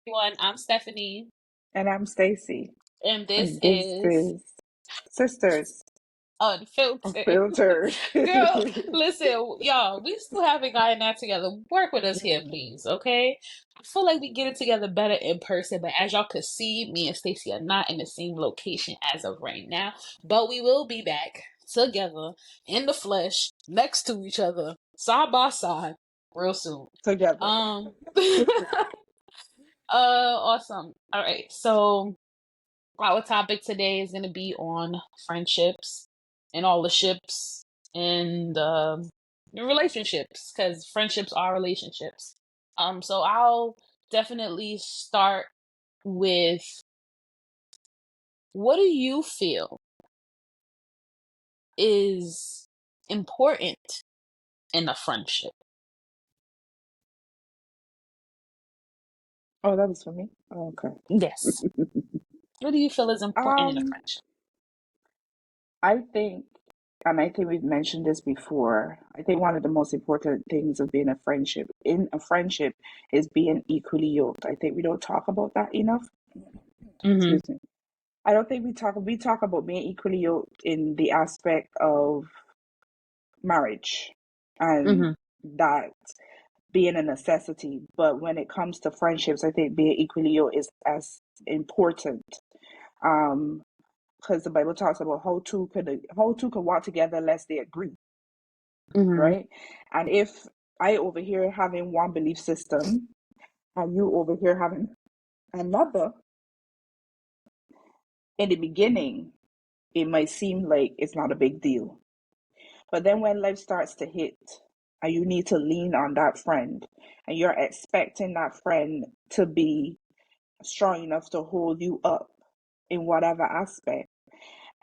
Everyone, I'm Stephanie, And I'm Stacy, and this and this is is Sisters Unfiltered. Unfiltered. Girl, listen, y'all, we still haven't gotten that together. Work with us here, please, okay? I feel like we get it together better in person, but as y'all could see, me and Stacy are not in the same location as of right now, but we will be back together in the flesh, next to each other, side by side, real soon. Together. Um, awesome. All right, so our topic today is going to be on friendships and all the ships and relationships, because friendships are relationships. So I'll definitely start with, what do you feel is important in a friendship? Oh, that was for me? Oh, okay. Yes. What do you feel is important in a Um, friendship? I think, and I think we've mentioned this before, I think one of the most important things of being in a friendship, is being equally yoked. I think we don't talk about that enough. Mm-hmm. Excuse me. I don't think we talk about being equally yoked in the aspect of marriage, and Mm-hmm. that being a necessity. But when it comes to friendships, I think being equally yoked is as important. Um, because the Bible talks about how two could walk together unless they agree, Mm-hmm. right? And if I over here having one belief system and you over here having another, in the beginning, it might seem like it's not a big deal. But then when life starts to hit and you need to lean on that friend, and you're expecting that friend to be strong enough to hold you up in whatever aspect,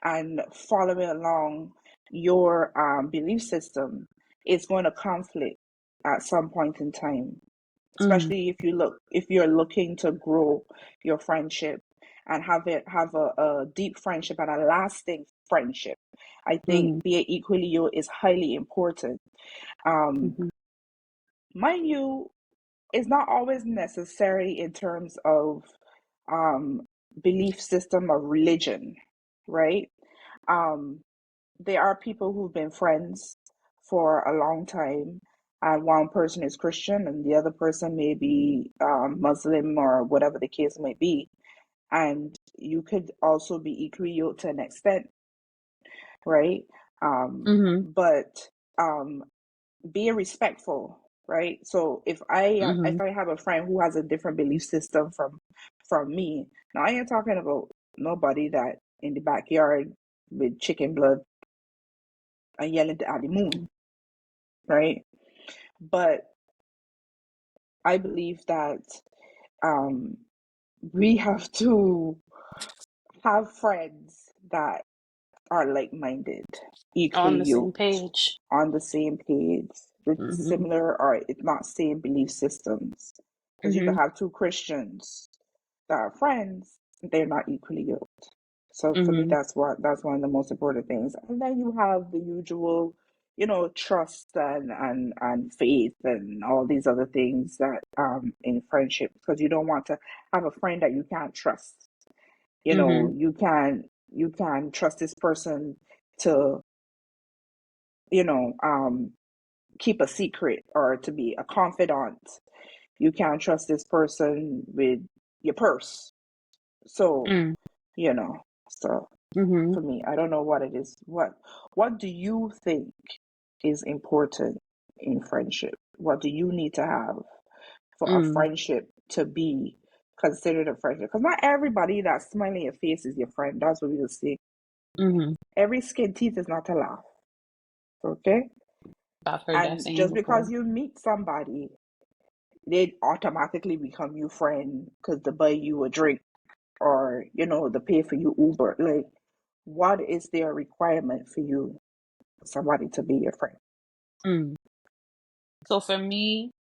and following along your belief system, it's going to conflict at some point in time, Mm-hmm. especially if you're looking to grow your friendship and have a deep friendship and a lasting friendship. I think being equally you is highly important. um Mm-hmm. Mind you, it's not always necessary in terms of um belief system or religion, right? um there are people who've been friends for a long time, and one person is Christian and the other person may be Muslim or whatever the case may be. And you could also be equally yoked to an extent, right? Mm-hmm. But being respectful, right? So Mm-hmm. if I have a friend who has a different belief system from me, now I ain't talking about nobody that in the backyard with chicken blood and yelling at the moon, right? But I believe that um, we have to have friends that are like minded, On equally the same yoked, page. on the same page, with Mm-hmm. similar or if not same belief systems. Because you could Mm-hmm. have two Christians that are friends, they're not equally yoked. So for me, Mm-hmm. that's one of the most important things. And then you have the usual, trust and faith and all these other things that in friendship, because you don't want to have a friend that you can't trust. Mm-hmm. You can trust this person to, you know, keep a secret or to be a confidant. You can't trust this person with your purse. So, Mm. you know, so Mhm. for me, I don't know what it is. What do you think is important in friendship? What do you need to have for a Mm. friendship to be considered a friendship? Because not everybody that's smiling your face is your friend. That's what we'll see. Mhm. Every skin teeth is not a laugh. Okay? I've heard that And saying just before. because you meet somebody, they automatically become your friend because they buy you a drink or, they pay for you Uber. Like, what is their requirement for you, somebody to be your friend? Mm. So for me,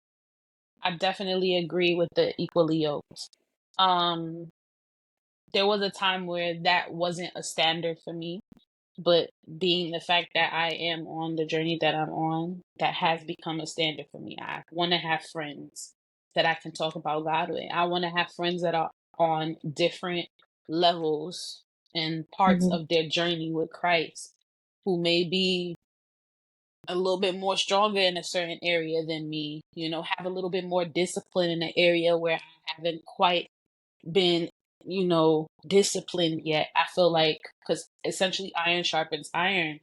I definitely agree with the equally yoked. Um, there was a time where that wasn't a standard for me, but being the fact that I am on the journey that I'm on, that has become a standard for me. I want to have friends that I can talk about God with. I want to have friends that are on different levels and parts Mhm. of their journey with Christ, who may be a little bit more stronger in a certain area than me, have a little bit more discipline in an area where I haven't quite been, disciplined yet. I feel like, because essentially iron sharpens iron,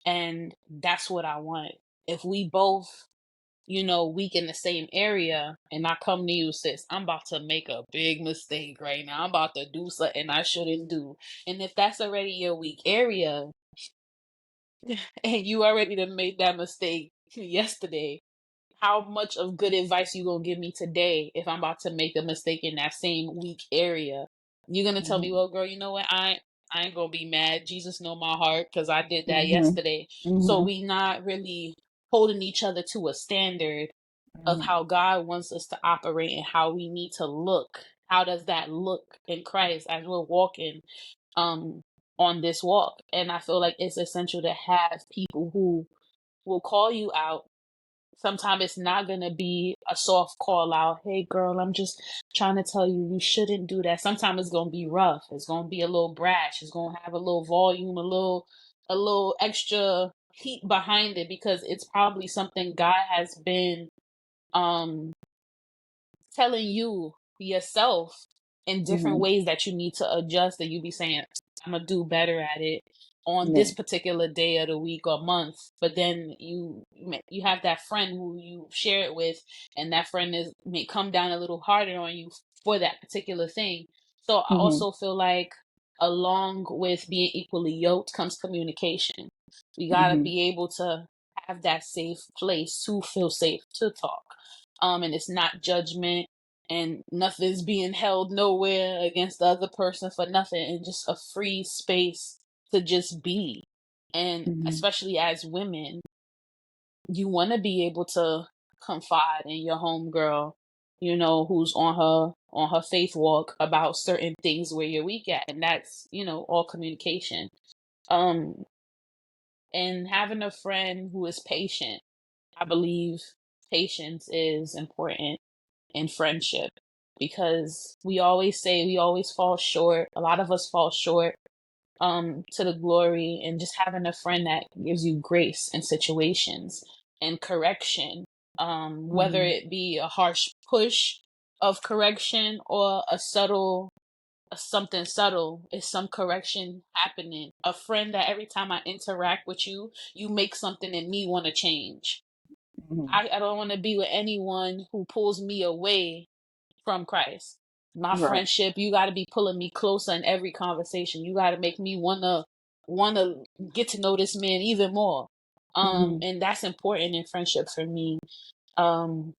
and that's what I want. If we both, weak in the same area, and I come to you, sis, I'm about to make a big mistake right now. I'm about to do something I shouldn't do. And if that's already your weak area, and you already done made that mistake yesterday, how much of good advice you gonna give me today if I'm about to make a mistake in that same weak area? You're gonna tell me, Mhm. well, girl, you know what? I ain't gonna be mad. Jesus know my heart because I did that Mhm. yesterday. So Mhm. we not really holding each other to a standard of Mhm. how God wants us to operate and how we need to look. How does that look in Christ as we're walking um on this walk? And I feel like it's essential to have people who will call you out. Sometimes it's not going to be a soft call out. Hey, girl, I'm just trying to tell you, you shouldn't do that. Sometimes it's going to be rough. It's going to be a little brash. It's going to have a little volume, a little extra heat behind it, because it's probably something God has been um telling you yourself in different Mhm. ways that you need to adjust, and you be saying, I'm gonna do better at it on Yeah. this particular day of the week or month. But then you have that friend who you share it with, and that friend may come down a little harder on you for that particular thing. So I Mhm. also feel like, along with being equally yoked comes communication. We gotta Mhm. be able to have that safe place to feel safe to talk, and it's not judgment, and nothing's being held nowhere against the other person for nothing, and just a free space to just be. And Mhm. especially as women, you want to be able to confide in your homegirl, who's on her faith walk about certain things where you're weak at, and that's, all communication. um and having a friend who is patient. I believe patience is important in friendship, because we always fall short. A lot of us fall short to the glory, and just having a friend that gives you grace in situations and correction, whether Mhm. it be a harsh push of correction or something subtle, is some correction happening. A friend that every time I interact with you, you make something in me want to change. Mhm. I don't want to be with anyone who pulls me away from Christ. My Right. friendship, you got to be pulling me closer in every conversation. You got to make me wanna get to know this man even more. Mhm. And that's important in friendship for me. Um,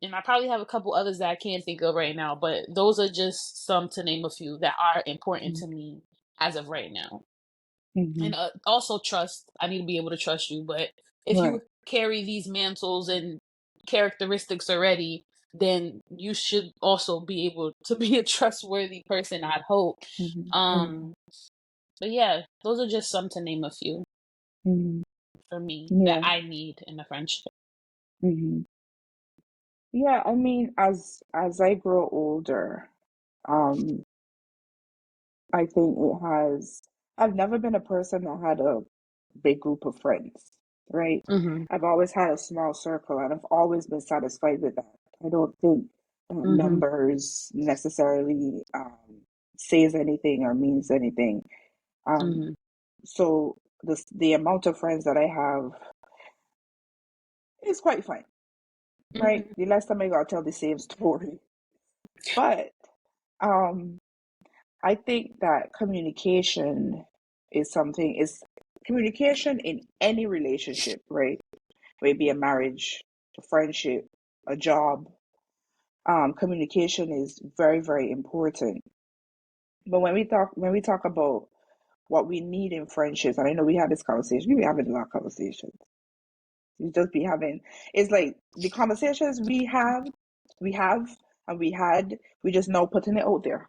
and I probably have a couple others that I can't think of right now, but those are just some, to name a few, that are important Mhm. to me as of right now. And Mhm. also trust. I need to be able to trust you. But if Right. you carry these mantles and characteristics already, then you should also be able to be a trustworthy person, I'd hope. Mhm. Mhm. Um, but yeah, those are just some, to name a few, Mhm. for me, that Yeah. I need in a friendship. Mhm. Yeah, I mean, as I grow older, um, I think it has. I've never been a person that had a big group of friends, right? Mhm. I've always had a small circle, and I've always been satisfied with that. I don't think Mhm. numbers necessarily says anything or means anything. Um, Mhm. so the amount of friends that I have is quite fine, right? Mhm. The last time I got to tell the same story, but um, I think that is communication in any relationship, right? Whether it be a marriage, a friendship, a job. Communication is very, very important. But when we talk about what we need in friendships, and I know we had this conversation, we be having a lot of conversations. We just be having, it's like the conversations we have, and we had, we just now putting it out there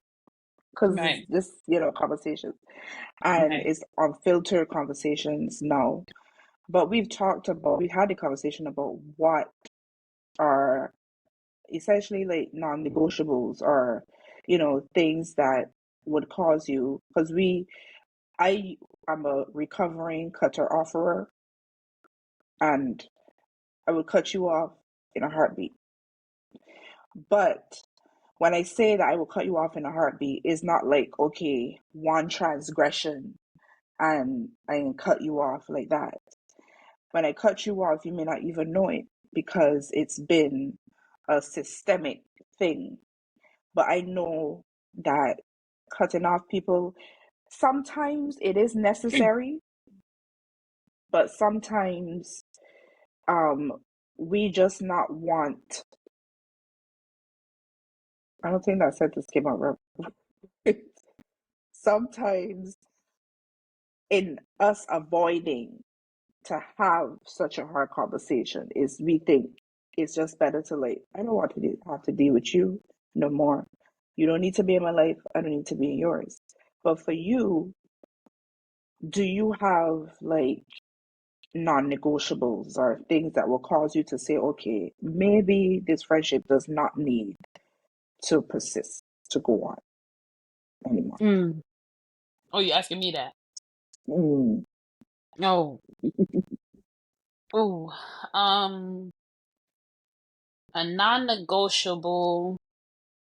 because it's Right. just conversations, and Right. it's unfiltered conversations now. But we had the conversation about what are essentially like non-negotiables, or things that would cause you, because I'm a recovering cutter offerer, and I would cut you off in a heartbeat. But when I say that I will cut you off in a heartbeat, it's not like, okay, one transgression and I can cut you off like that. When I cut you off, you may not even know it because it's been a systemic thing. But I know that cutting off people, sometimes it is necessary, but sometimes um we just not want, I don't think that sentence came out right. Sometimes in us avoiding to have such a hard conversation is we think it's just better to, like, I don't want to have to deal with you no more. You don't need to be in my life. I don't need to be in yours. But for you, do you have like non-negotiables or things that will cause you to say, okay, maybe this friendship does not need to persist, to go on anymore? Mm. Oh, you asking me that? Mm. No. Oh, a non-negotiable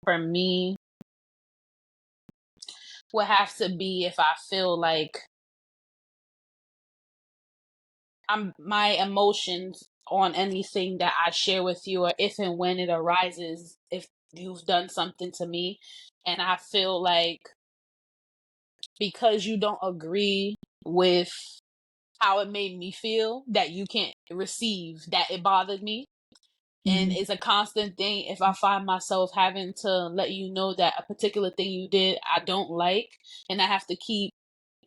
for me would have to be if I feel like my emotions on anything that I share with you, or if and when it arises, if you've done something to me, and I feel like because you don't agree with how it made me feel, that you can't receive that it bothered me. And Mm-hmm. it's a constant thing if I find myself having to let you know that a particular thing you did I don't like, and I have to keep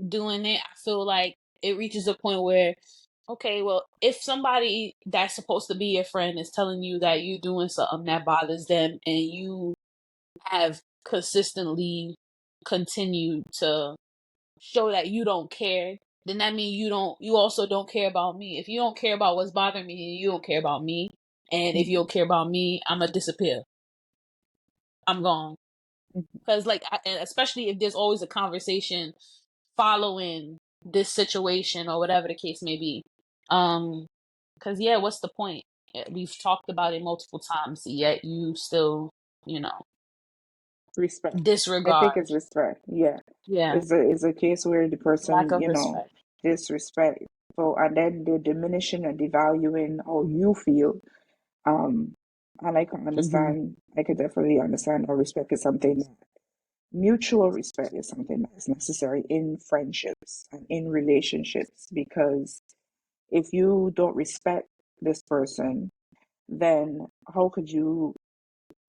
doing it. I feel like it reaches a point where, okay, well, if somebody that's supposed to be your friend is telling you that you're doing something that bothers them, and you have consistently continued to show that you don't care, then that means you also don't care about me. If you don't care about what's bothering me, you don't care about me. And if you don't care about me, I'm gonna disappear. I'm gone. Because like, and especially if there's always a conversation following this situation or whatever the case may be. Because yeah, what's the point? We've talked about it multiple times, yet you still, you know, Respect. I think disregard. it's respect. Yeah. Yeah, It's a case where the lack person, of respect. disrespectful, and then they're diminishing and devaluing how you feel. Um, and Hmm. I can definitely understand how respect is something, mutual respect is something that is necessary in friendships and in relationships, because if you don't respect this person, then how could you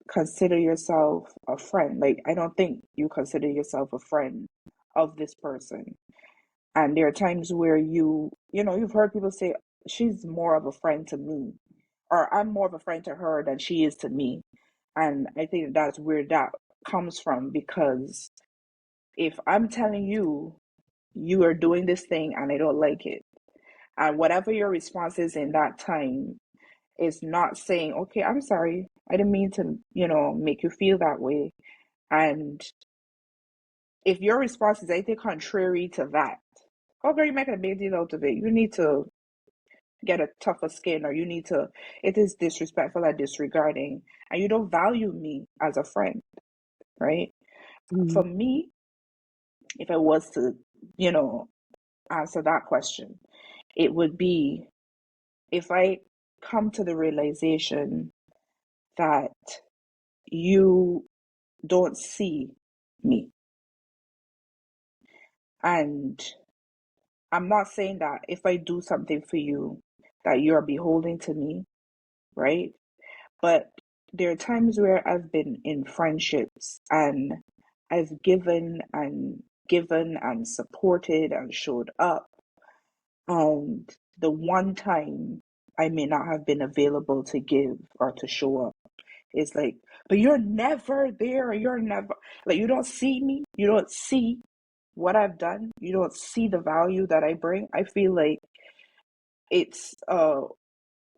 consider yourself a friend? Like, I don't think you consider yourself a friend of this person. And there are times where you've heard people say, she's more of a friend to me, or I'm more of a friend to her than she is to me. And I think that's where that comes from, because if I'm telling you, you are doing this thing and I don't like it, and whatever your response is in that time is not saying, okay, I'm sorry, I didn't mean to, make you feel that way. And if your response is anything contrary to that, oh girl, you're making a big deal out of it. You need to get a tougher skin, or it is disrespectful and disregarding, and you don't value me as a friend, right? Hmm. For me, if I was to, you know, answer that question, it would be, if I come to the realization that you don't see me, and I'm not saying that if I do something for you that you're beholden to me, right? But there are times where I've been in friendships and I've given and supported and showed up. And the one time I may not have been available to give or to show up, it's like, but you're never there. You're never, like, you don't see me. You don't see what I've done. You don't see the value that I bring. I feel like it's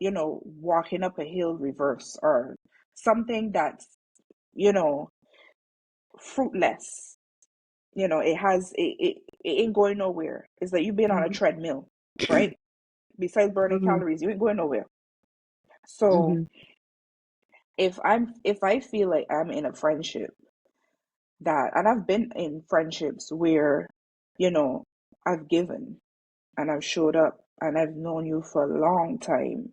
walking up a hill reverse, or something that's, you know, fruitless. It ain't going nowhere. It's like you've been on a Mhm. treadmill, right? Besides burning Mhm. calories, you ain't going nowhere. So Mhm. if I feel like I'm in a friendship that, and I've been in friendships where, you know, I've given and I've showed up and I've known you for a long time,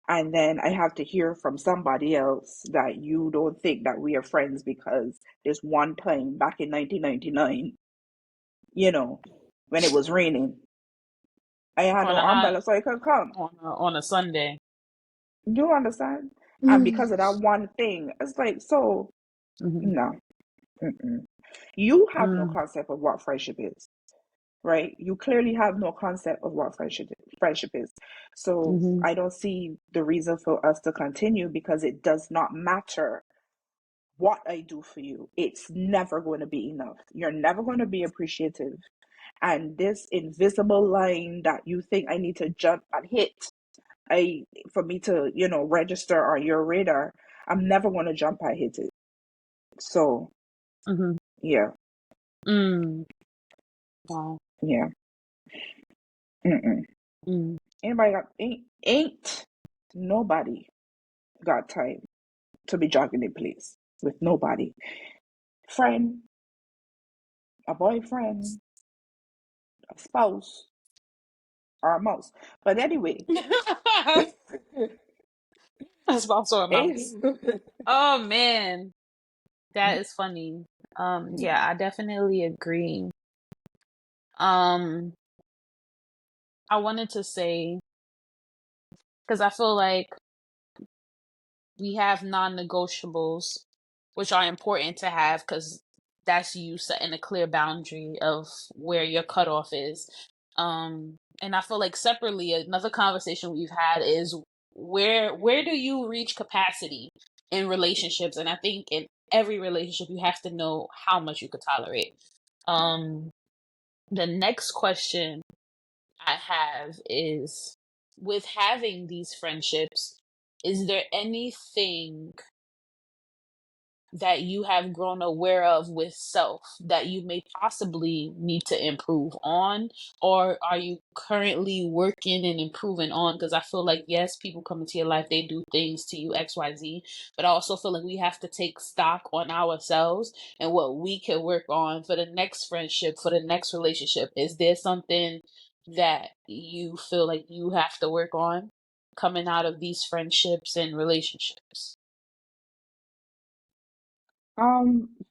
and then I have to hear from somebody else that you don't think that we are friends because there's one time back in 1999, you know, when it was raining, I had On no a hot umbrella so I could come. on a Sunday. Do you understand? And Mhm. because of that one thing, it's like, so, Mhm. no. Mm-mm. You have no Mm. concept of what friendship is, right? You clearly have no concept of what friendship is. So Mhm. I don't see the reason for us to continue because it does not matter what I do for you. It's never going to be enough. You're never going to be appreciative. And this invisible line that you think I need to jump and hit, I for me to, register on your radar, I'm never going to jump and hit it. So, Mhm. yeah, Mm. Wow. yeah. Mm-mm. Mm. Anybody got ain't nobody got time to be jogging in place with nobody. Friend, a boyfriend, a spouse, or a mouse. But anyway, That's about sore mouse. ain't Oh man, that is funny. Yeah, I definitely agree. Um, I wanted to say because I feel like we have non-negotiables, which are important to have because that's you setting a clear boundary of where your cutoff is. And I feel like separately, another conversation we've had is where do you reach capacity in relationships? And I think in every relationship, you have to know how much you could tolerate. Um, the next question I have is with having these friendships, is there anything that you have grown aware of with self that you may possibly need to improve on, or are you currently working and improving on? Because I feel like, yes, people come into your life, they do things to you, XYZ, but I also feel like we have to take stock on ourselves and what we can work on for the next friendship, for the next relationship. Is there something that you feel like you have to work on coming out of these friendships and relationships?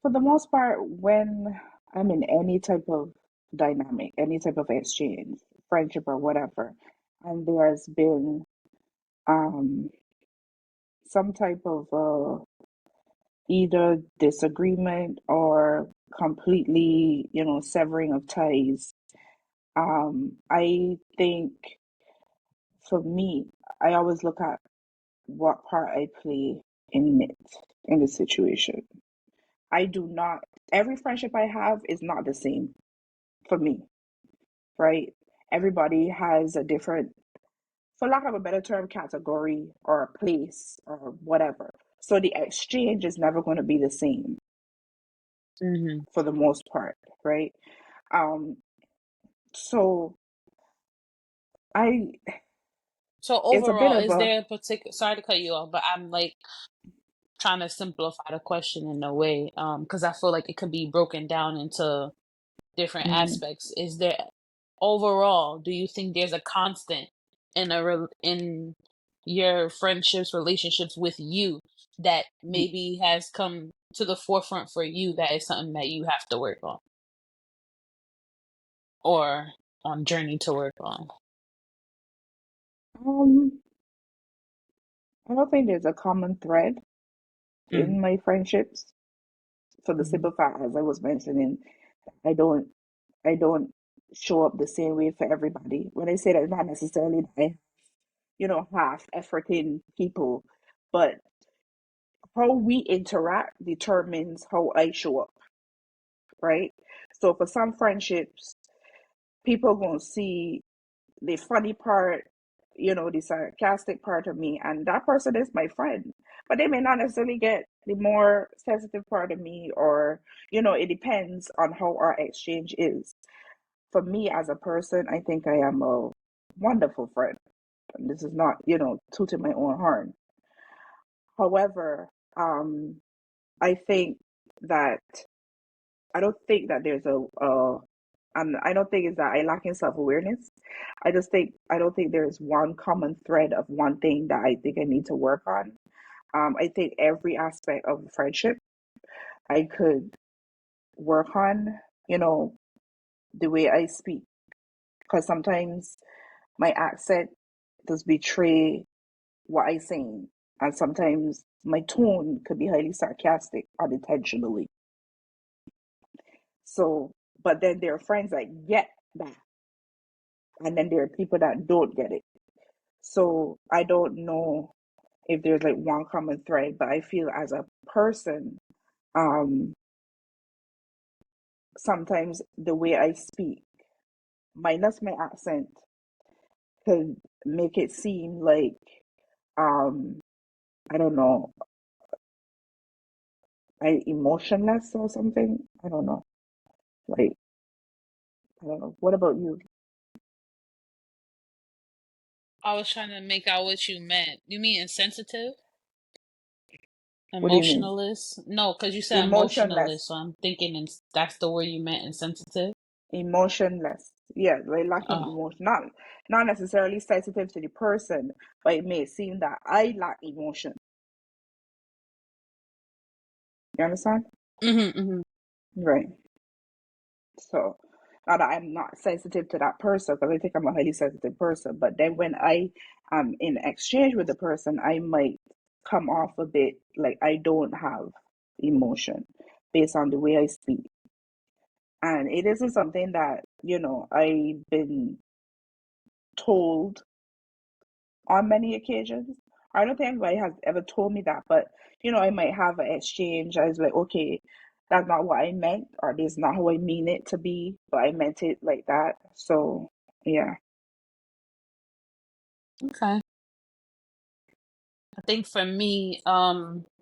for the most part, when I'm in any type of dynamic, any type of exchange, friendship or whatever, and there's been um some type of either disagreement or completely, severing of ties. I think for me, I always look at what part I play in it, in the situation. I do not, every friendship I have is not the same for me, right? Everybody has a different, for lack of a better term, category or a place or whatever. So the exchange is never going to be the same Mm-hmm. for the most part, right? Um, so I, So it's a bit overall, of is a, there a particular, sorry to cut you off, but I'm like trying to simplify the question in a way, because I feel like it could be broken down into different mhm, aspects. Is there overall, do you think there's a constant in your friendships, relationships with you that maybe has come to the forefront for you that is something that you have to work on or on journey to work on? um, I don't think there's a common thread Mm-hmm. in my friendships for the Mm-hmm. simple fact, as I was mentioning, I don't I don't show up the same way for everybody. When I say that, not necessarily that I, half efforting people, but how we interact determines how I show up, right? So for some friendships, people gonna see the funny part, the sarcastic part of me, and that person is my friend. but they may not necessarily get the more sensitive part of me, or it depends on how our exchange is. For me as a person, I think I am a wonderful friend. And this is not, tooting my own horn. However, I think that I don't think that there's and I don't think it's that I lack in self-awareness. I don't think there's one common thread of one thing that I think I need to work on. I think every aspect of friendship I could work on, you know, the way I speak, because sometimes my accent does betray what I saying, and sometimes my tone could be highly sarcastic unintentionally. So, but then there are friends that get that, and then there are people that don't get it. So I don't know if there's like one common thread, but I feel as a person, um, sometimes the way I speak, minus my accent, could make it seem like, um, I don't know, I emotionless or something. I don't know. Like, I don't know. What about you? I was trying to make out what you meant. You mean insensitive? What do you mean? Emotionalist? No, because you said emotionalist, Emotionless. so I'm thinking that's the word you meant, insensitive. Emotionless. Yeah, like lacking Oh. emotion. Not necessarily sensitive to the person, but it may seem that I lack emotion. You understand? Mm-hmm. Right. So, not that I'm not sensitive to that person, because I think I'm a highly sensitive person. But then when I am in exchange with the person, I might come off a bit like I don't have emotion based on the way I speak. And it isn't something that, I've been told on many occasions. I don't think anybody has ever told me that, but I might have an exchange. I was like, okay, that's not what I meant, or this is not how I mean it to be, but I meant it like that. So, yeah. Okay. I think for me,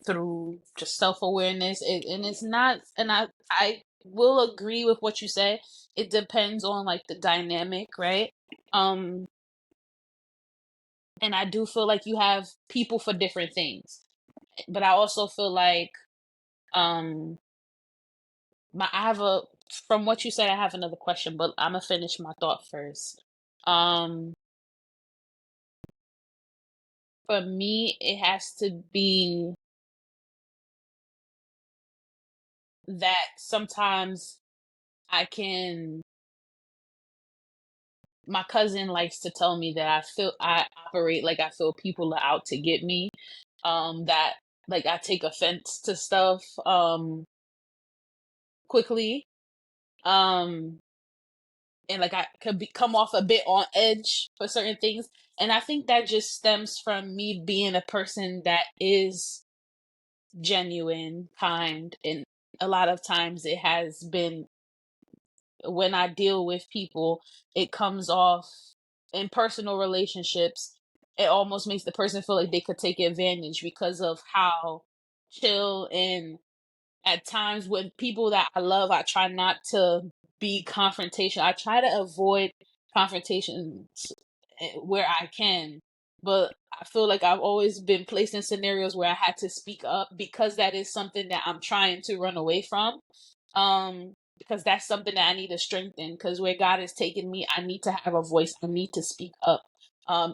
through just self-awareness, and it's not, and I will agree with what you said. It depends on like the dynamic, right? Um, and I do feel like you have people for different things, but I also feel like, um, I have a, from what you said, I have another question, but I'm gonna finish my thought first. Um, for me, it has to be that sometimes I can, my cousin likes to tell me that I operate like I feel people are out to get me. That like I take offense to stuff quickly. Um and like I could come off a bit on edge for certain things. And I think that just stems from me being a person that is genuine, kind, and a lot of times it has been, when I deal with people, it comes off in personal relationships. It almost makes the person feel like they could take advantage because of how chill, and at times when people that I love, I try not to be confrontation. I try to avoid confrontations where I can. But I feel like I've always been placed in scenarios where I had to speak up because that is something that I'm trying to run away from. Because that's something that I need to strengthen. Because where God has taken me, I need to have a voice. I need to speak up.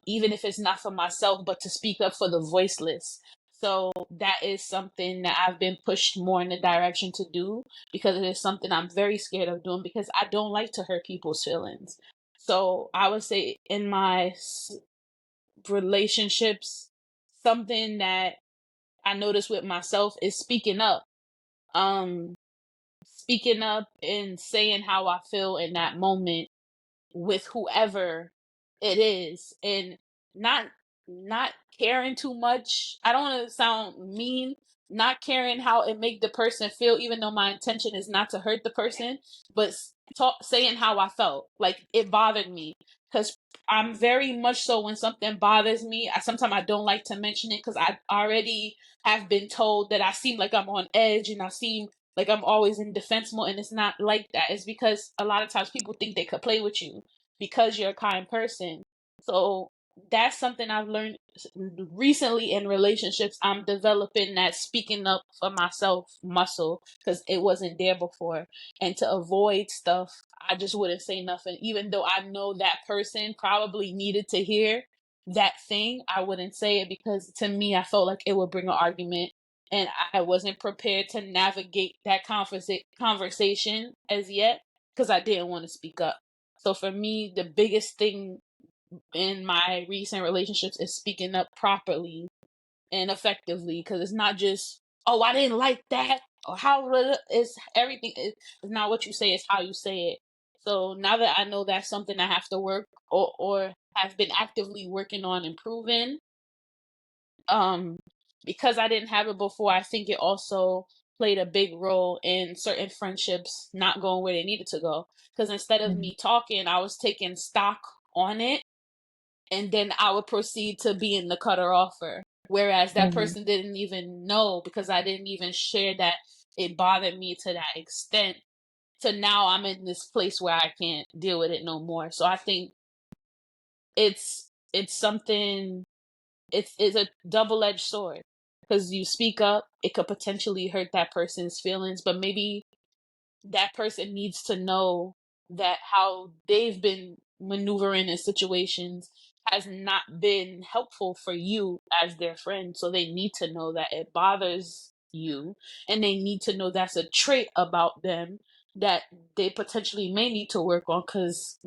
Even if it's not for myself, but to speak up for the voiceless. So that is something that I've been pushed more in the direction to do, because it is something I'm very scared of doing, because I don't like to hurt people's feelings. So I would say in my relationships, something that I notice with myself is speaking up. Um, Speaking up and saying how I feel in that moment with whoever it is, and not not caring too much. I don't want to sound mean, not caring how it make the person feel, even though my intention is not to hurt the person, but saying how I felt, like it bothered me, because I'm very much so when something bothers me, sometimes I don't like to mention it because I already have been told that I seem like I'm on edge and I seem like I'm always in defense mode, and it's not like that. It's because a lot of times people think they could play with you because you're a kind person. So that's something I've learned recently in relationships. I'm developing that speaking up for myself muscle because it wasn't there before. And to avoid stuff, I just wouldn't say nothing, even though I know that person probably needed to hear that thing. I wouldn't say it because to me, I felt like it would bring an argument, and I wasn't prepared to navigate that conversation as yet because I didn't want to speak up. So for me, the biggest thing in my recent relationships is speaking up properly and effectively, because it's not just, oh, I didn't like that, or how it's everything. It's not what you say, it's how you say it. So now that I know that's something I have to work, or have been actively working on improving, um because I didn't have it before, I think it also played a big role in certain friendships not going where they needed to go, because instead of Mhm. me talking, I was taking stock on it, and then I would proceed to be in the cutter offer. Whereas that Mhm. person didn't even know because I didn't even share that it bothered me to that extent. To now I'm in this place where I can't deal with it no more. So I think it's something, it's a double edged sword. Because you speak up, it could potentially hurt that person's feelings, but maybe that person needs to know that how they've been maneuvering in situations has not been helpful for you as their friend. So they need to know that it bothers you, and they need to know that's a trait about them that they potentially may need to work on, because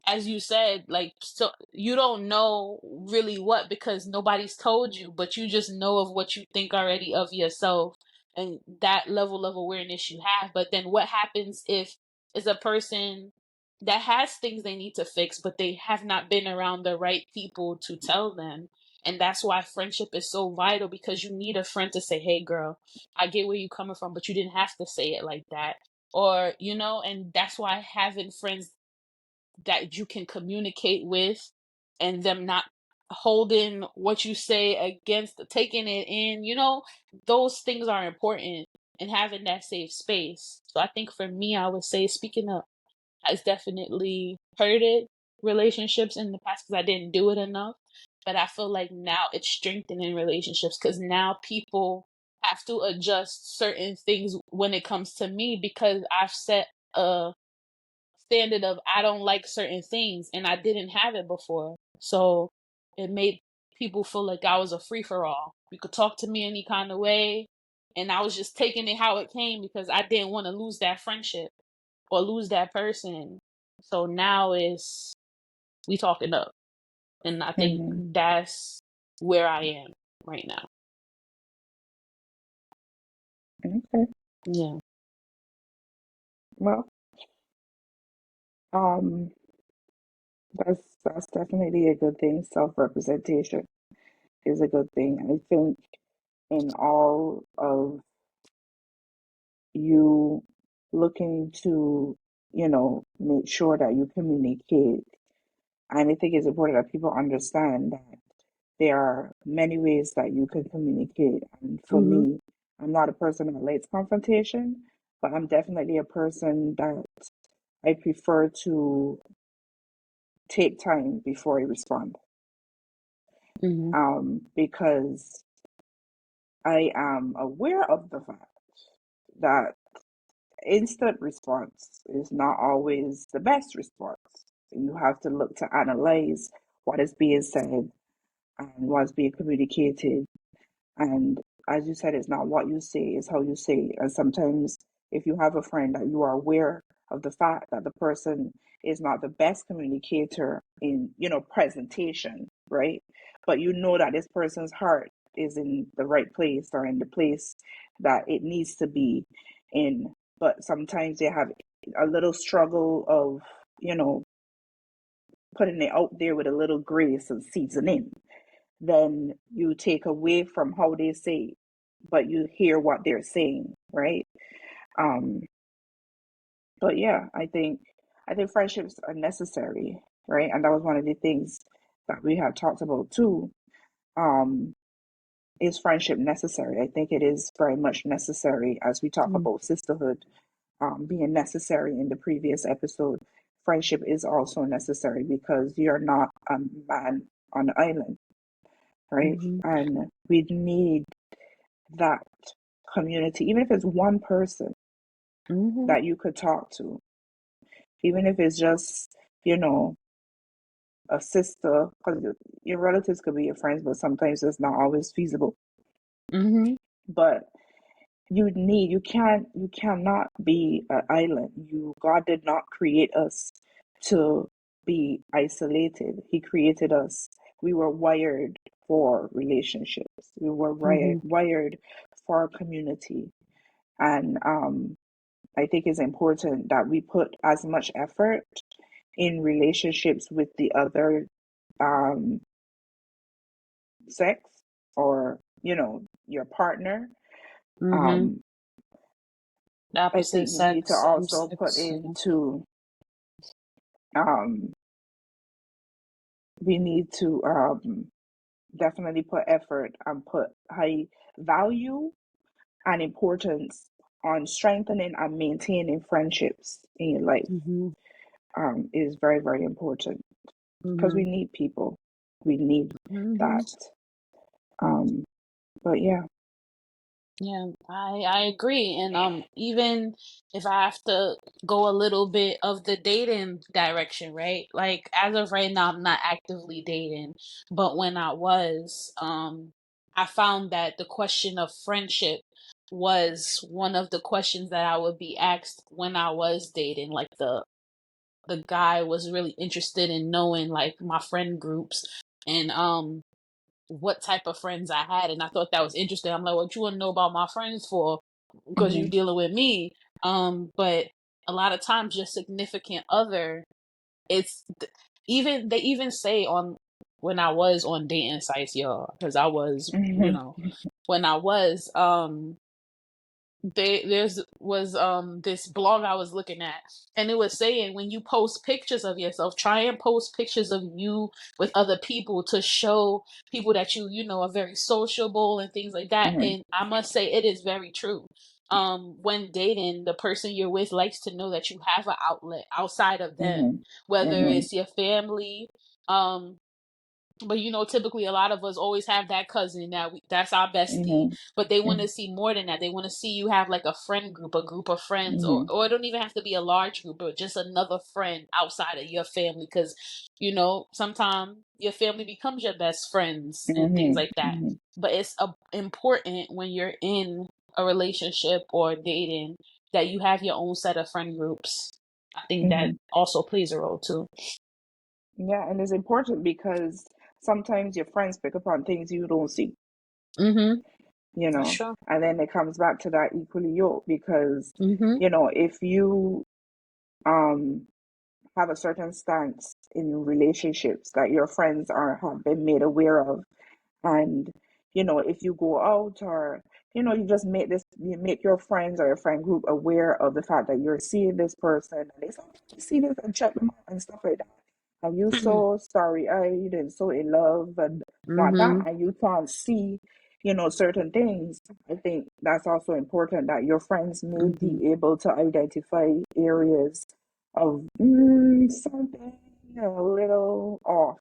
as you said, like, so you don't know really what because nobody's told you, but you just know of what you think already of yourself and that level of awareness you have. But then what happens if is a person that has things they need to fix, but they have not been around the right people to tell them? And that's why friendship is so vital, because you need a friend to say, hey girl, I get where you are coming from, but you didn't have to say it like that. Or, and that's why having friends that you can communicate with, and them not holding what you say against, taking it in, those things are important, and having that safe space. So I think for me, I would say speaking up has definitely hurted relationships in the past because I didn't do it enough. But I feel like now it's strengthening relationships because now people have to adjust certain things when it comes to me, because I've set a standard of I don't like certain things, and I didn't have it before. So it made people feel like I was a free for all. You could talk to me any kind of way, and I was just taking it how it came because I didn't want to lose that friendship or lose that person. So now is we talking up, and I think Mhm. that's where I am right now. Okay. Yeah. Well, um, that's definitely a good thing. Self-representation is a good thing. I think in all of you looking to, make sure that you communicate, and I think it's important that people understand that there are many ways that you can communicate. And for Mhm. me, I'm not a person that likes confrontation, but I'm definitely a person that I prefer to take time before I respond. Mhm. Because I am aware of the fact that instant response is not always the best response. You have to look to analyze what is being said and what's being communicated. And as you said, it's not what you say, it's how you say it. And sometimes, if you have a friend that you are aware of the fact that the person is not the best communicator in, presentation, right? But you know that this person's heart is in the right place or in the place that it needs to be in. But sometimes they have a little struggle of, you know, putting it out there with a little grace and seasoning, then you take away from how they say, but you hear what they're saying, right? Um, but yeah, I think friendships are necessary. right? And that was one of the things that we had talked about too. Um, is friendship necessary? I think it is very much necessary as we talk Mm-hmm. about sisterhood being necessary in the previous episode. Friendship is also necessary because you're not a man on the island, right? Mm-hmm. And we need that community, even if it's one person Mm-hmm. that you could talk to, even if it's just, you know, a sister, because your relatives could be your friends, but sometimes it's not always feasible. Mm-hmm. But you cannot be an island. God did not create us to be isolated. He created us. We were wired for relationships. We were Mm-hmm. wired for community. And I think it's important that we put as much effort in relationships with the other um, sex, or your partner. Mm-hmm. um, The I opposite think we need to sex, same also put sex. into um, we need to definitely put effort and put high value and importance on strengthening and maintaining friendships in your life. Mm-hmm. Is very, very important because Mm-hmm. we need people. We need Mm-hmm. that. Um, but yeah. Yeah, I agree. And even if I have to go a little bit of the dating direction, right? Like as of right now, I'm not actively dating, but when I was, I found that the question of friendship was one of the questions that I would be asked when I was dating. Like the guy was really interested in knowing like my friend groups and what type of friends I had, and I thought that was interesting. I'm like, what you want to know about my friends for? Because you Mhm. dealing with me. But a lot of times your significant other, it's even they even say on when I was on dating sites, y'all, because I was, Mhm. when I was, there's was this blog I was looking at, and it was saying when you post pictures of yourself, try and post pictures of you with other people to show people that you are very sociable and things like that. Mhm. And I must say it is very true. When dating, the person you're with likes to know that you have an outlet outside of them, Mhm. whether Mhm. it's your family, um but typically a lot of us always have that cousin that's our bestie, Mhm. but they want to Mhm. see more than that. They want to see you have like a group of friends, or Mhm. or it don't even have to be a large group, but just another friend outside of your family, because sometimes your family becomes your best friends and things Mhm. like that. Mhm. But it's important when you're in a relationship or dating that you have your own set of friend groups. I think that Mhm. also plays a role too. Yeah, and it's important because sometimes your friends pick up on things you don't see, Mm-hmm. you That's know, true. and then it comes back to that equally yoke because, Mm-hmm. if you um have a certain stance in relationships that your friends are have been made aware of, and if you go out, or you just you make your friends or your friend group aware of the fact that you're seeing this person, and they say, "Oh, you see this," and check them out and stuff like that, and you so starry-eyed and so in love and whatnot, Mhm. and you can't see certain things. I think that's also important that your friends may Mhm. be able to identify areas of something a little off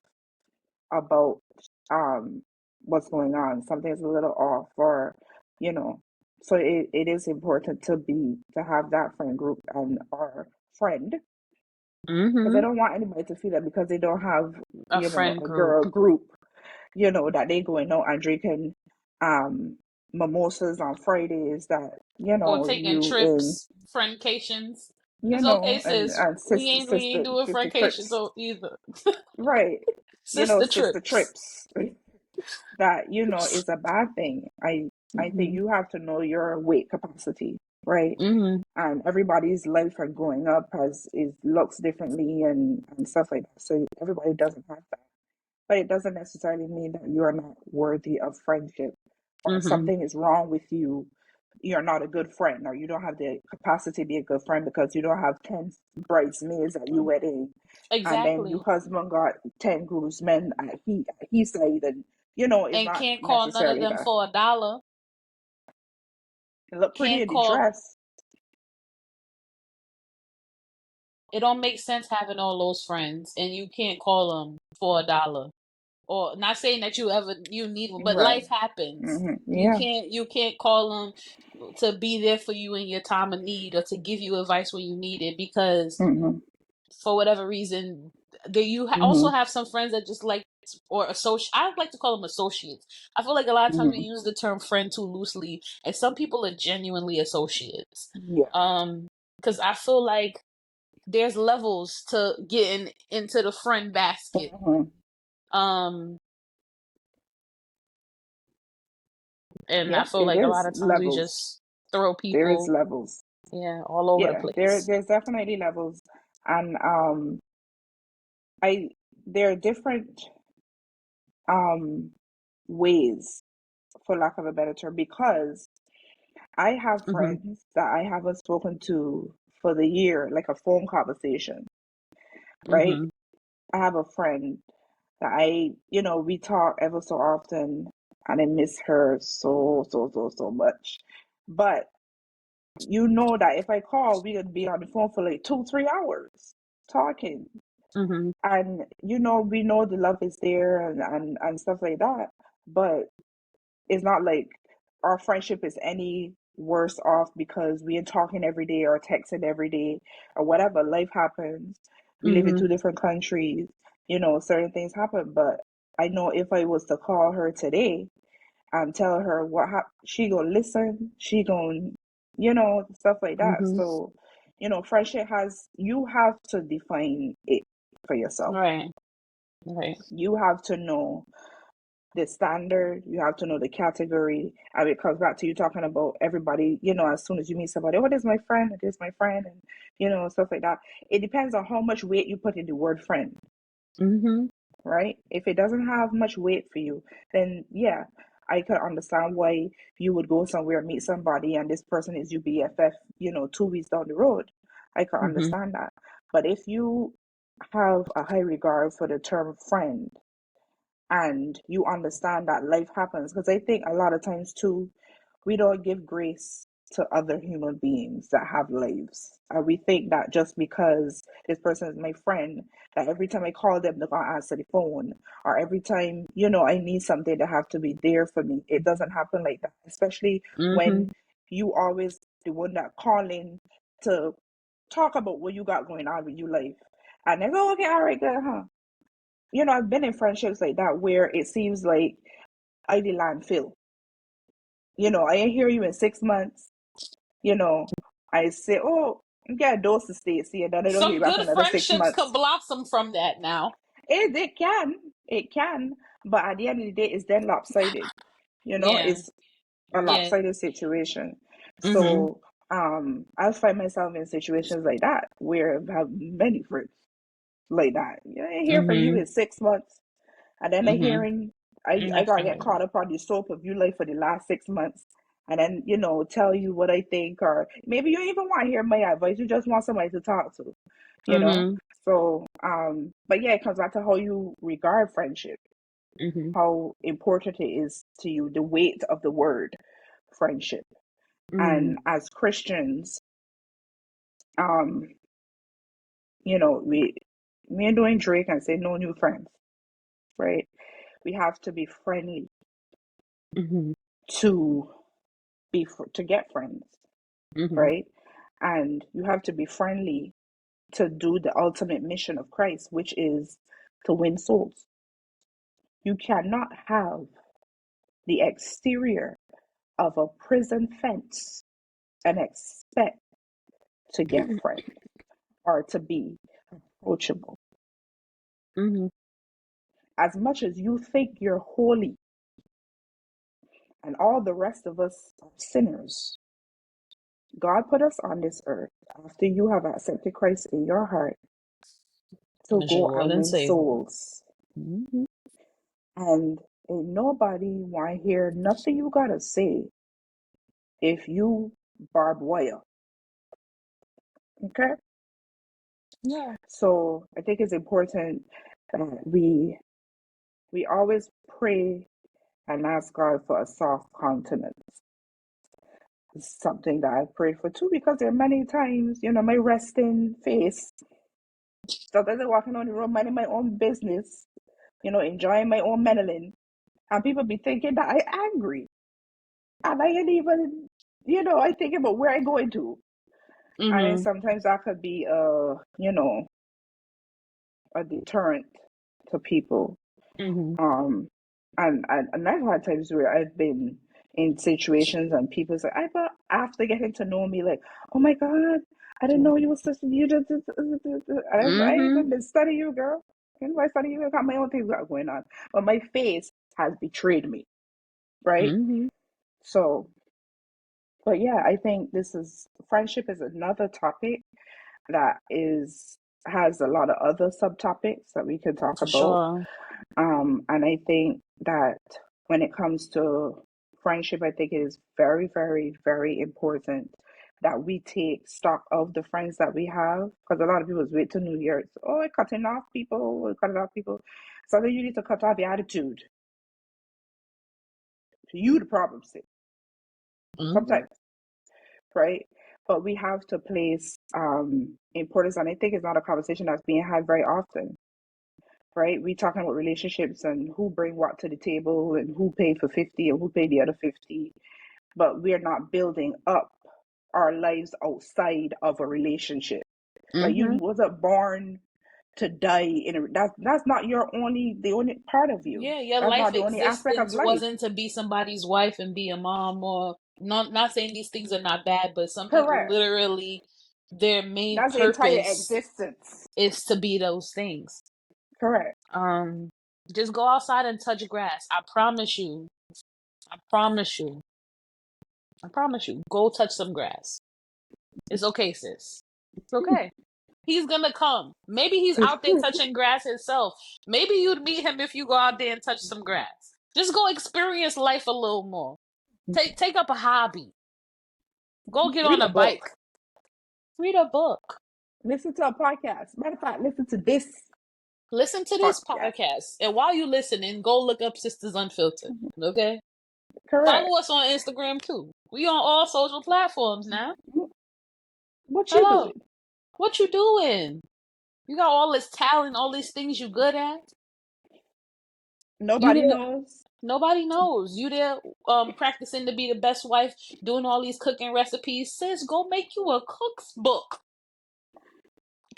about um what's going on. Something's a little off, or you know. So it is important to have that friend group and our friend, because I Mhm. don't want anybody to feel that because they don't have A friend a group. girl group, that they going out and drinking um mimosas on Fridays, that Or taking you in trips, friendcations. It's okay, sis. and We ain't doing sister friendcations trips, either. right? Sister Sister trips. trips. That is a bad thing. I think Mhm. you have to know your weight capacity, right? Mhm. And everybody's life and growing up has is looks differently, and stuff like that. So everybody doesn't have that, but it doesn't necessarily mean that you are not worthy of friendship or Mhm. something is wrong with you you're not a good friend, or you don't have the capacity to be a good friend because you don't have 10 bridesmaids at your wedding, and then your Exactly. husband got 10 groomsmen at his side, and it's And not can't call none of necessarily them that. for $1. It look pretty Can't in the call. dress. It don't make sense having all those friends and you can't call them for $1. Or not saying that you need one, but Right. life happens. Yeah. You can't call them to be there for you in your time of need or to give you advice when you need it because Hmm. for whatever reason also Hmm. have some friends that just like or associate. I like to call them associates. I feel like a lot of times we Hmm. use the term friend too loosely, and some people are genuinely associates. Yeah. Because I feel like there's levels to getting into the friend basket. Hmm. Um, and I Yeah, feel it like a lot is of times we levels. just throw There is people, levels. yeah, all over the Yeah, place. there's definitely levels, and I there are different um ways, for lack of a better term, because I have Mhm. friends that I haven't spoken to for the year, like a phone conversation, right? Mhm. I have a friend that we talk ever so often, and I miss her so, so, so, so much. But you know that if I call, we could be on the phone for like 2, 3 hours talking. Mhm. And we know the love is there, and stuff like that. But it's not like our friendship is any worse off because we are talking every day or texting every day or whatever. Life happens. We live in Mhm. 2 different countries. Certain things happen. But I know if I was to call her today and tell her what happened, she gonna listen. She gonna, stuff like that. Mhm. So, friendship you have to define it for yourself. Right. Right. You have to know the standard, you have to know the category. And it comes back to you talking about everybody, as soon as you meet somebody, oh, this is my friend, this is my friend, and stuff like that. It depends on how much weight you put in the word friend, Mhm. right? If it doesn't have much weight for you, then yeah, I could understand why you would go somewhere, meet somebody, and this person is your BFF, 2 weeks down the road. I could Mhm. understand that. But if you have a high regard for the term friend, and you understand that life happens, because I think a lot of times too, we don't give grace to other human beings that have lives, and we think that just because this person is my friend, that every time I call them they're gonna answer the phone, or every time I need something, they have to be there for me. It doesn't happen like that, especially Mhm. when you always the one that calling to talk about what you got going on with your life, and they go, okay, all right, good, huh? I've been in friendships like that where it seems like I the landfill. I ain't hear you in 6 months. You know, I say, oh, get a dose of Stacy, and then I don't hear Some back good another six friendships could months. blossom from that now. It can, but at the end of the day, it's then lopsided. Yeah. It's a Yeah. lopsided situation. Mhm. So, I find myself in situations like that where I have many friends like that. I ain't hear from you Mhm. in 6 months. And then I Mhm. hearing I That's gotta get caught crazy. up on the soap of you like for the last 6 months, and then tell you what I think, or maybe you don't even want to hear my advice, you just want somebody to talk to, you know. Mhm. So but yeah, it comes back to how you regard friendship, Mhm. how important it is to you, the weight of the word friendship. Mhm. And as Christians, um, we me and doing Drake and say no new friends, right? We have to be friendly Mhm. to to get friends, Mhm. right? And you have to be friendly to do the ultimate mission of Christ, which is to win souls. You cannot have the exterior of a prison fence and expect to get friends or to be approachable. Mhm. As much as you think you're holy and all the rest of us are sinners, God put us on this earth after you have accepted Christ in your heart to As your go Lord and and win Savior. souls. Mhm. And ain't nobody want to hear nothing you gotta say if you barb wire. Okay? Yeah. So I think it's important that we always pray and ask God for a soft countenance. It's something that I pray for too, because there are many times, my resting face. Sometimes I'm walking on the road, minding my own business, enjoying my own meddling, and people be thinking that I angry, and I ain't even, I think about where I going to, and then Mm-hmm. sometimes that could be a deterrent to people. Mm-hmm. Um, and I've had times where I've been in situations and people say, I but after getting to know me, like, oh my God, I didn't know you were such you just I Mm-hmm. even been studying you, girl. I study you, I got my own things going on. But my face has betrayed me, right? Mm-hmm. So, but yeah, I think this is friendship is another topic that is has a lot of other subtopics that we can talk For about. sure. And I think that when it comes to friendship, I think it is very, very, very important that we take stock of the friends that we have. Because a lot of people wait till New Year's. Oh, we're cutting off people. We're cutting off people. So then you need to cut off your attitude. You the problem, see. Mm-hmm. Sometimes, right? But we have to place importance, and I think it's not a conversation that's being had very often, right? We talking about relationships and who bring what to the table and who paid for 50 and who paid the other 50, but we're not building up our lives outside of a relationship. Like you Mm-hmm. wasn't born to die in a that's not the only part of you. Yeah, your That's life not the only aspect of existence life. wasn't to be somebody's wife and be a mom, or not saying these things are not bad, but some people Correct. literally their main That's the entire purpose existence. is to be those things. Correct. Um, just go outside and touch grass. I promise you. I promise you. I promise you. Go touch some grass. It's okay, sis. It's okay. He's gonna come. Maybe he's out there touching grass himself. Maybe you'd meet him if you go out there and touch some grass. Just go experience life a little more. Take up a hobby. Go get Read on a a bike. book. Read a book. Listen to a podcast. Matter of fact, listen to this Listen to this podcast. podcast. And while you listening, go look up Sisters Unfiltered. Okay? Correct. Follow us on Instagram too. We on all social platforms now. What you Hello. doing? What you doing? You got all this talent, all these things you good at. You Nobody there? knows. Nobody knows. You there practicing to be the best wife, doing all these cooking recipes. Sis, go make you a cook's book.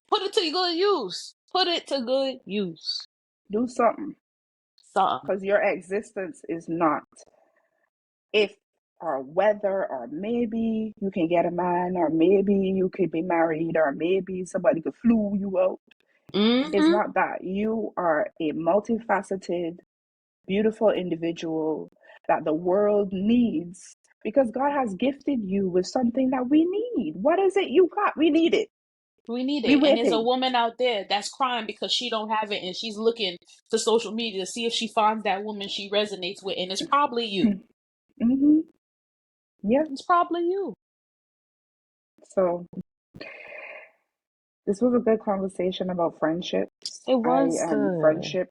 Put it to good use. Put it to good use. Do something. Something. Because your existence is not if or whether or maybe you can get a man or maybe you could be married or maybe somebody could flew you out. It's Mm-hmm. not that. You are a multifaceted, beautiful individual that the world needs because God has gifted you with something that we need. What is it you got? We need it. We need We it. And there's a waiting. woman out there that's crying because she don't have it, and she's looking to social media to see if she finds that woman she resonates with, and it's probably you. Mm-hmm. Yeah. It's probably you. So this was a good conversation about friendships. It I was and good. friendship.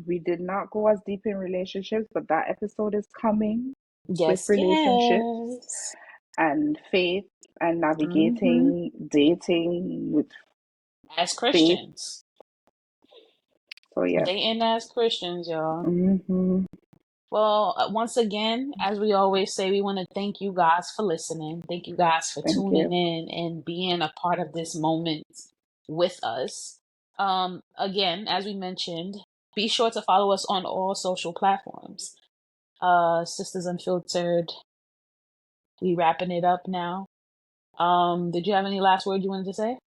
We did not go as deep in relationships, but that episode is coming with Yes, relationships yes. and faith and Mm-hmm. navigating dating with As faith. Christians. So yeah. Dating as Christians, y'all. Hmm. Well, once again, as we always say, we want to thank you guys for listening. Thank you guys for Thank tuning you. in and being a part of this moment with us. Again, as we mentioned, be sure to follow us on all social platforms. Sisters Unfiltered. We wrapping it up now. Did you have any last words you wanted to say?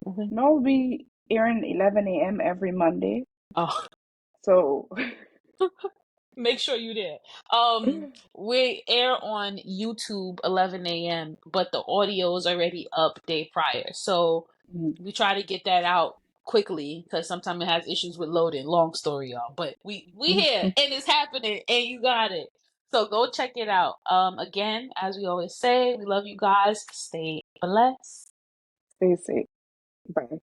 Mhm. No, we airing 11 a.m. every Monday. Oh, So make sure you there. We air on YouTube 11 a.m., but the audio is already up day prior. So we try to get that out quickly because sometimes it has issues with loading. Long story, y'all. But we here and it's happening and you got it. So go check it out. Again, as we always say, we love you guys. Stay blessed. Stay safe. Bye.